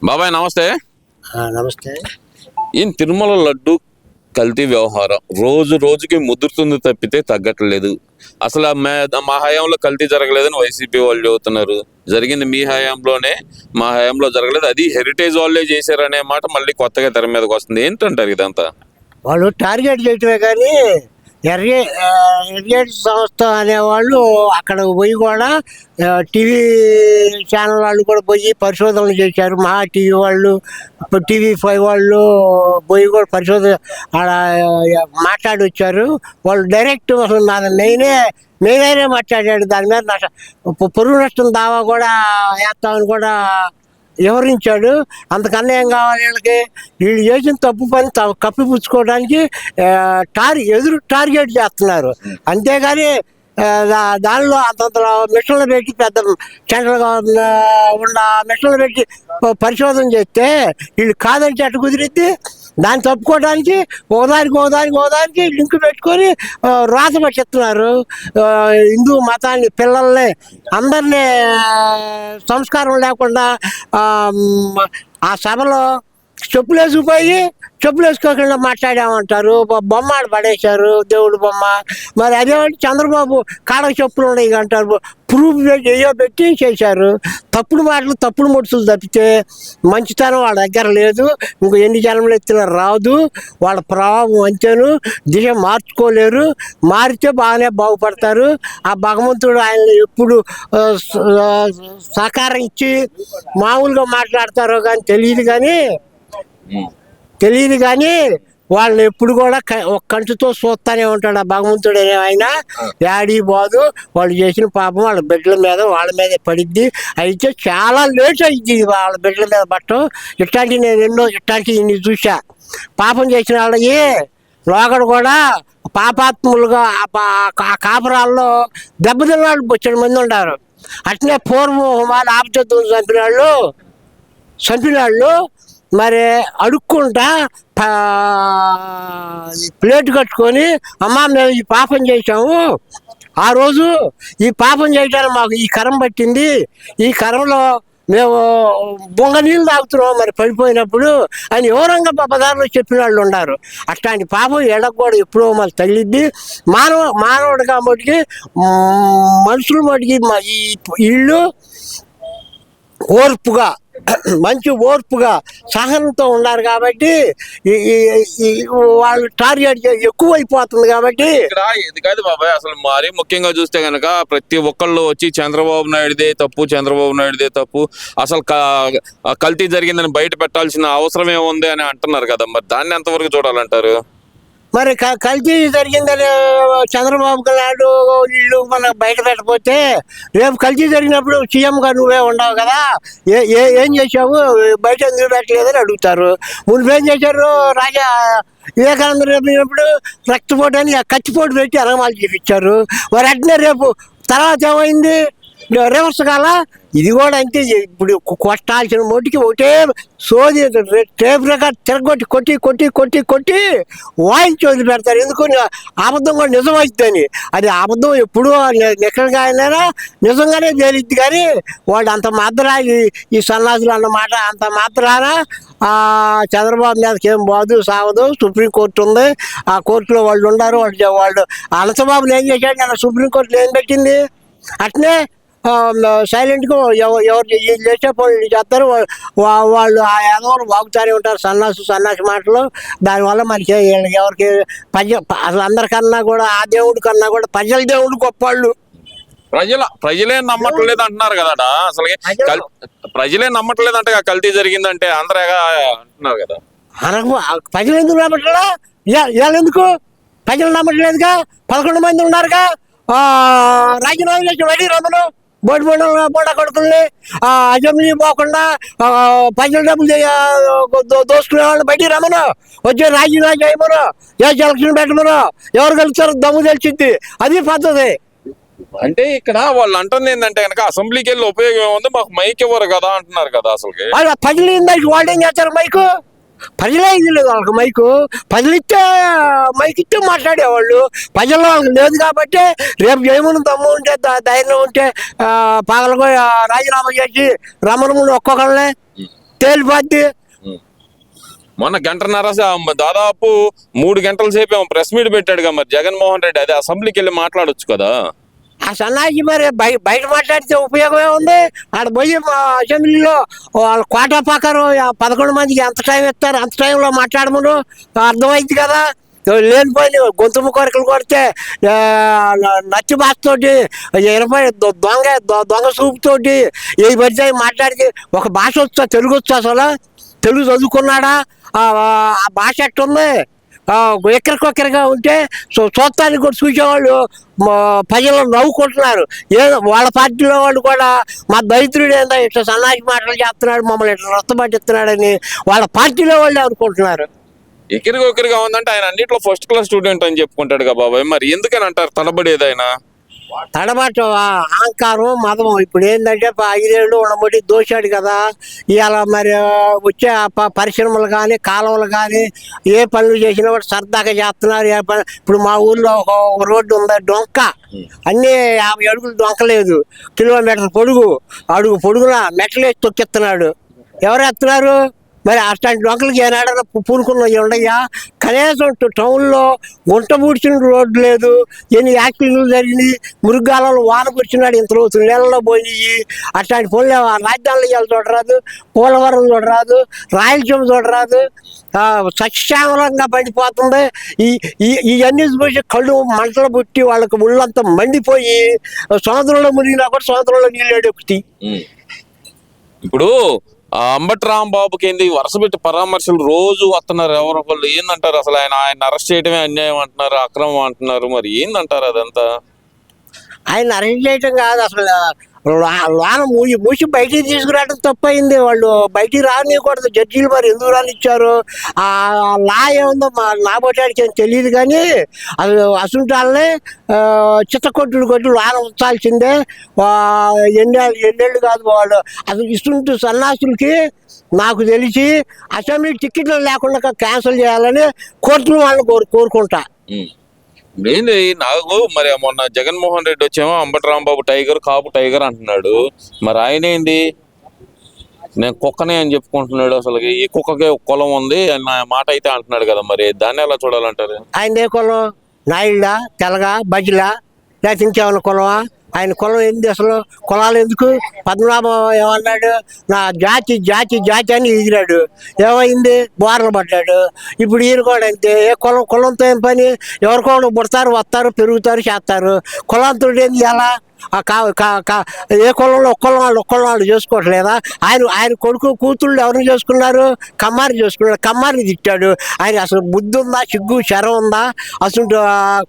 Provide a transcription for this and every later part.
బాబాయ్ నమస్తే. నమస్తే. ఈయన తిరుమల లడ్డు కల్తీ వ్యవహారం రోజు రోజుకి ముదురుతుంది తప్పితే తగ్గట్లేదు. అసలు మా హయాంలో కల్తీ జరగలేదని వైసీపీ వాళ్ళు చెబుతున్నారు. జరిగింది మీ హయాంలోనే, మా హయాంలో జరగలేదు, అది హెరిటేజ్ వాళ్ళే చేశారనే మాట మళ్ళీ కొత్తగా తెర మీదకి వస్తుంది. ఏంటంటారు ఇదంతా? వాళ్ళు టార్గెట్ చేయటమే కానీ ఎర్గేట్ సంస్థ అనేవాళ్ళు అక్కడ పోయి కూడా టీవీ ఛానల్ వాళ్ళు కూడా పోయి పరిశోధనలు చేశారు. మహా టీవీ వాళ్ళు, TV5 వాళ్ళు పోయి కూడా పరిశోధన మాట్లాడి వచ్చారు. వాళ్ళు డైరెక్ట్ అసలు నేనే మాట్లాడాడు దాని మీద పొరుగు నష్టం దావా కూడా వేస్తామని కూడా వివరించాడు. అంతకన్నా ఏం కావాలి వీళ్ళకి? వీళ్ళు చేసిన తప్పు పని కప్పిపుచ్చుకోవడానికి ఎదురు టార్గెట్ చేస్తున్నారు. అంతేగాని దానిలో అంతంత మిషన్లు పెట్టి పెద్ద సెంట్రల్గా ఉన్న మిషన్లు పెట్టి పరిశోధన చేస్తే వీళ్ళు కాదంటే అటు కుదిరిద్ది. దాన్ని తప్పుకోవడానికి ఓదానికి లింక్ పెట్టుకొని రాత పట్టిస్తున్నారు. హిందూ మతాన్ని, పిల్లల్ని, అందరినీ సంస్కారం లేకుండా ఆ సభలో చెప్పులు వేసుకోకుండా మాట్లాడామంటారు. బొమ్మ ఆడ పడేశారు, దేవుడు బొమ్మ. మరి అదే చంద్రబాబు కాడకు చెప్పులు ఉన్నాయి అంటారు. ప్రూఫ్ పెట్టి చేశారు. తప్పుడు మాటలు, తప్పుడు ముడుచులు తప్పితే మంచితనం వాళ్ళ దగ్గర లేదు. ఇంకో ఎన్ని జన్మలు ఎత్తినా రాదు. వాళ్ళ ప్రభావం అంతేను. దిశ మార్చుకోలేరు. మారితే బాగానే బాగుపడతారు. ఆ భగవంతుడు ఆయన ఎప్పుడు సహకారం ఇచ్చి మామూలుగా మాట్లాడతారో కానీ తెలియదు కానీ వాళ్ళని ఎప్పుడు కూడా ఒక కంటితో చూస్తానే ఉంటాడు ఆ భగవంతుడు అనే ఆయన. యాడీ బాదు. వాళ్ళు చేసిన పాపం వాళ్ళ బిడ్డల మీద, వాళ్ళ మీద పడిద్ది. అయితే చాలా లేట్ అయింది వాళ్ళ బిడ్డల మీద పట్టం. నేను ఇన్ని చూసా. పాపం చేసిన వాళ్ళకి లోగడు కూడా పాపాత్ములుగా ఆ కాపురాల్లో దెబ్బతిన్నాళ్ళు బొచ్చడి మంది ఉంటారు. అట్నే పూర్వం వాళ్ళ ఆపజత్తులు చంపిన వాళ్ళు మరి అడుక్కుంటా ప్లేట్ కట్టుకొని, అమ్మ మేము ఈ పాపం చేసాము, ఆ రోజు ఈ పాపం చేయడానికి మాకు ఈ కరం పట్టింది, ఈ కరంలో మేము బొంగ నీళ్ళు తాగుతున్నాం మరి పడిపోయినప్పుడు అని వివరంగా పదార్థాలు చెప్పిన వాళ్ళు ఉన్నారు. అట్లాంటి పాపం ఎడకు కూడా ఎప్పుడో మళ్ళీ తగిలిద్ది. మానవుడిగా మటుకి, మనుషుల మటుకి ఈ ఇళ్ళు మంచి ఓర్పుగా సహనంతో ఉన్నారు కాబట్టి వాళ్ళు టార్గెట్ ఎక్కువైపోతుంది కాబట్టి. ఇది కాదు బాబాయ్, అసలు మరీ ముఖ్యంగా చూస్తే కనుక ప్రతి ఒక్కళ్ళు వచ్చి చంద్రబాబు నాయుడుదే తప్పు, అసలు కల్తీ జరిగిందని బయట పెట్టాల్సిన అవసరం ఏముంది అని అంటున్నారు కదా. మరి దాన్ని ఎంతవరకు చూడాలంటారు? మరి కల్తీ జరిగిందని చంద్రబాబు నాయుడు వీళ్ళు మనకు బయట పెట్టకపోతే రేపు కల్తీ జరిగినప్పుడు సీఎంగా నువ్వే ఉండవు కదా, ఏం చేసావు, బయట ఎందుకు పెట్టలేదని అడుగుతారు. ముందు ఏం చేశారు? రాజా వివేకానంద రేపినప్పుడు రక్తపోటు అని కత్తిపోటు పెట్టి అనమాలు చూపించారు. మరి అట్నే రేపు తర్వాత ఏమైంది? రివర్స్ కాల. ఇది కూడా అంతే. ఇప్పుడు కొట్టాల్సిన మొట్టికి ఒకటే సోది టేప్ రికార్డ్ తిరగొట్టి కొట్టి వాయించి వదిలి పెడతారు. ఎందుకు? అబద్ధం కూడా నిజం అవుతుందని. అది అబద్ధం ఎప్పుడు నిక్కడిగా అయినా నిజంగానే తేలిద్ది. కానీ వాడు అంత మాత్రా ఈ సన్నాసులు అన్నమాట అంత మాత్రాన చంద్రబాబు మీదకి ఏం బాదు సావదు. సుప్రీంకోర్టు ఉంది, ఆ కోర్టులో వాళ్ళు ఉన్నారు. వాళ్ళు అనంతబాబుని ఏం చేశాడు? నేను సుప్రీంకోర్టులో ఏం పెట్టింది? అట్నే సైలెంట్గా ఎవరు చేసే పనులు చేస్తారు. వాళ్ళు ఆ యాదవులు వాగుతానే ఉంటారు సన్నాసి మాటలు. దానివల్ల మనకి ఎవరికి అసలు అందరికన్నా కూడా ఆ దేవుడి కన్నా కూడా ప్రజల దేవుడు గొప్పవాళ్ళు. ప్రజలే నమ్మట్లేదు అంటున్నారు కదా. అసలు ప్రజలే నమ్మట్లేదు అంటే కల్తీ జరిగిందంటే అందరేగా అంటున్నారు కదా. ప్రజలు ఎందుకు నమ్మట్లేదా? ఇవాళ ఎందుకు ప్రజలు నమ్మట్లేదుగా? 11 మంది ఉన్నారుగా రాజీనామా చేసి వడ్డీ రమ్మను బోడ కొడుకుల్ని అసెంబ్లీ పోకుండా ప్రజల డబ్బులు దోసుకునే వాళ్ళు బయటికి రమ్మను, వచ్చే రాజీనామా చేయమను, ఎలక్షన్ పెట్టమను, ఎవరు గెలుస్తారో దమ్ము తెలిసింది. అది పద్ధతి. అంటే ఇక్కడ వాళ్ళు అంటుంది ఏంటంటే కనుక అసెంబ్లీకి వెళ్ళి ఉపయోగం ఏముంది, మాకు మైక్ ఇవ్వరు కదా అంటున్నారు కదా. అసలు ప్రజలు ఏంటంటే వాళ్ళు ఏం చేస్తారు? మైకు ప్రజలే ఇది లేదు వాళ్ళకి. మైక్ ఇస్తే మాట్లాడేవాళ్ళు. ప్రజల్లో వాళ్ళకి లేదు కాబట్టి రేపు జయమును దమ్ము ఉంటే ధైర్యం ఉంటే పగలకు రాజీనామా చేసి రమ్మను ఒక్కొక్కళ్ళనే తేలిపోద్ది. మొన్న గంటన్నర దాదాపు 3 గంటల సేపు ఏమో ప్రెస్ మీట్ పెట్టాడుగా మరి జగన్మోహన్ రెడ్డి. అదే అసెంబ్లీకి వెళ్ళి మాట్లాడొచ్చు కదా. ఆ సన్నాసి మరి బయట మాట్లాడితే ఉపయోగమే ఉంది. ఆడ పోయి మా అసెంబ్లీలో వాళ్ళ కోటా ప్రకారం 11 మందికి ఎంత టైం ఇస్తారు అంత టైంలో మాట్లాడమను, అర్థమైంది కదా. లేనిపోయింది గొంతుము కొరకలు కొడితే నచ్చి భాషతోటి 20 దొంగ చూపుతోటి ఏ పడితే మాట్లాడితే ఒక భాష వచ్చా, తెలుగు వచ్చా, అసలు తెలుగు చదువుకున్నాడా, ఆ భాష ఎట్టుంది, ఎక్కరికొక్కరిగా ఉంటే చూస్తానికి కూడా చూసేవాళ్ళు ప్రజలు నవ్వుకుంటున్నారు. ఏదో వాళ్ళ పార్టీలో వాళ్ళు కూడా మా దరిద్రుడు ఏందో ఇట్లా సన్నాసి మాటలు చేస్తున్నాడు, మమ్మల్ని ఇట్లా రక్తపట్టిస్తున్నాడని వాళ్ళ పార్టీలో వాళ్ళు అనుకుంటున్నారు. ఎక్కరికొక్కరిగా ఉందంటే ఆయన అన్నింటిలో ఫస్ట్ క్లాస్ స్టూడెంట్ అని చెప్పుకుంటాడు కదా బాబాయ్. మరి ఎందుకని అంటారు తడబడేది ఆయన? తడబట్ట అహంకారం మదం. ఇప్పుడు ఏంటంటే 5 ఏళ్ళు ఉండబట్టి దోశాడు కదా. ఇవాళ మరి వచ్చే పరిశ్రమలు కానీ కాలువలు కానీ ఏ పనులు చేసినా కూడా సరదాగా చేస్తున్నారు. ఇప్పుడు మా ఊర్లో ఒక రోడ్డు ఉంది, డొంక అన్నీ 50 అడుగులు డొంకలేదు, కిలోమీటర్ పొడుగు, అడుగు పొడుగున మెట్లేసి తొక్కిస్తున్నాడు. ఎవరు ఎత్తున్నారు మరి? అట్లాంటి డొంకలకి ఏనాడన్నా పూనుకున్నవి ఉండయ్యా? కనీసం టౌన్లో గుంట పూడ్చిన రోడ్డు లేదు. ఎన్ని యాక్సిడెంట్లు జరిగినాయి, మురుగాలలో వాన కూర్చున్నాడు, ఇంత రోజులు నీళ్ళలో పోయినాయి. అట్లాంటి పనులు రాజధానిలో ఇవాళ చూడరాదు, పోలవరం చూడరాదు, రాయలసీమ చూడరాదు. సస్యామలంగా పడిపోతుంది. ఇవన్నీ చూసి కళ్ళు మంటలు పుట్టి వాళ్ళకి ముళ్ళంతా మండిపోయి సముద్రంలో మునిగినా కూడా సముద్రంలో నీళ్ళు ఎక్కుతాయి. ఇప్పుడు అంబటి రాంబాబుకి ఏంది వరుస పెట్టి పరామర్శలు రోజు వస్తున్నారు ఎవరొకళ్ళు. ఏందంటారు అసలు? ఆయన అరెస్ట్ చేయడమే అన్యాయం అంటున్నారు, అక్రమం అంటున్నారు. మరి ఏందంటారు అదంతా? ఆయన అరెస్ట్ చేయటం కాదు, అసలు లోన మూసి బయటికి తీసుకురావడం తప్పయింది. వాళ్ళు బయటికి రానియకూడదు జడ్జీలు. మరి ఎందుకు రానిచ్చారు? ఆ లా ఏముందో నా బొట్టాడికి తెలియదు కానీ అసలు చిత్తకొట్టుడు కొట్టి లోన ఉంచాల్సిందే. ఎన్నేళ్ళు కాదు వాళ్ళు అసలు ఇస్తుంటూ సన్నాసులకి నాకు తెలిసి అసెంబ్లీ టికెట్లు లేకుండా క్యాన్సిల్ చేయాలని కోర్టును వాళ్ళని కోరుకుంటా. ఏంది నాకు మరి మొన్న జగన్మోహన్ రెడ్డి వచ్చేమో అంబటి రాంబాబు టైగర్, కాపు టైగర్ అంటున్నాడు. మరి ఆయన ఏంది నేను కుక్కనే అని చెప్పుకుంటున్నాడు. అసలు ఈ కుక్కకే కులం ఉంది నా మాట అయితే అంటున్నాడు కదా. మరి దాన్ని ఎలా చూడాలంటారు? ఆయన ఏ కులం? నాయుడా, తెలగా, బజిలా, లేకపోతే ఇంకేమన్నా కులమా? ఆయన కులం ఏంది అసలు? కులాలు ఎందుకు? పద్మనాభం ఏమన్నాడు? నా జాతి జాతి జాతి అని ఎగిరాడు. ఏమైంది? బోర్లు పడ్డాడు. ఇప్పుడు ఈయన కూడా అంతే. ఏ కులంతో ఏం పని? ఎవరికో పుడతారు, వస్తారు, పెరుగుతారు, చేస్తారు. కులంతో ఏంది ఎలా? ఏ కులంలో ఒక్కళ్ళ వాళ్ళు చేసుకోవట్లేదా? ఆయన కొడుకు కూతుళ్ళు ఎవరిని చేసుకున్నారు? కమ్మారిని చేసుకున్నాడు. కమ్మారిని తిట్టాడు. ఆయన అసలు బుద్ధి ఉందా, సిగ్గు శరం ఉందా? అసలు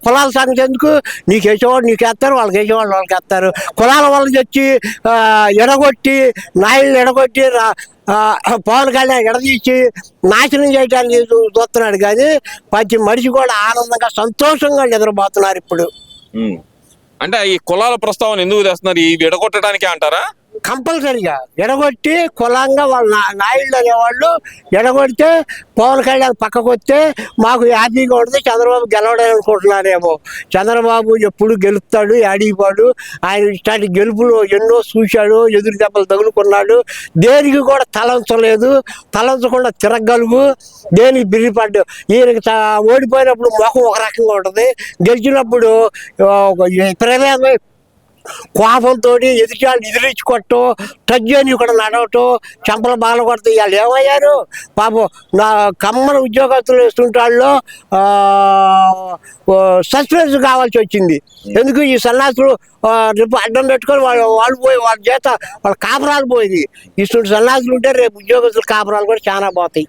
కులాల సంగతి ఎందుకు? నీకు వేసేవాడు నీకు వేస్తారు, వాళ్ళకి వేసేవాళ్ళు వాళ్ళకి వేస్తారు. కులాల వాళ్ళని వచ్చి ఎడగొట్టి నాయుళ్ళు ఎడగొట్టి పవన్ కళ్యాణ్ ఎడదీసి నాశనం చేయడానికి చూస్తున్నాడు. కానీ ప్రతి మనిషి కూడా ఆనందంగా సంతోషంగా నిద్రపోతున్నారు ఇప్పుడు. అంటే ఈ కులాల ప్రస్తావన ఎందుకు తెస్తున్నారు? ఈ విడగొట్టడానికే అంటారా? కంపల్సరీగా ఎడగొట్టి కులంగా వాళ్ళు నాయుళ్ళు అనేవాళ్ళు ఎడగొడితే పవన్ కళ్యాణ్ పక్కకు వస్తే మాకు హ్యాపీగా ఉంటుంది. చంద్రబాబు గెలవడం అనుకుంటున్నారేమో. చంద్రబాబు ఎప్పుడు గెలుపుతాడు, అడిగిపోడు. ఆయన ఇట్లాంటి గెలుపులు ఎన్నో చూశాడు, ఎదురు దెబ్బలు తగులుకున్నాడు. దేనికి కూడా తలంచలేదు, తలంచకుండా తిరగలుగు, దేనికి బిర్రిపడ్డు. ఈయనకి ఓడిపోయినప్పుడు ముఖం ఒక రకంగా ఉంటుంది, గెలిచినప్పుడు ప్రధాన కోపంతో ఎదిరించి కొట్టం, టజ్జని కూడా నడవటం, చెంపలు బాగా కొడతాయి. వాళ్ళు ఏమయ్యారు పాపం? నా కమ్మల ఉద్యోగస్తులు వేస్తుంటాళ్ళు సస్పెన్స్ కావాల్సి వచ్చింది. ఎందుకు? ఈ సన్నాసులు రేపు అడ్డం పెట్టుకొని వాళ్ళు పోయి వాళ్ళ చేత వాళ్ళ కాపురాలు పోయింది. ఇటువంటి సన్నాసులు ఉంటే రేపు ఉద్యోగస్తులు కాపురాలు కూడా చాలా పోతాయి.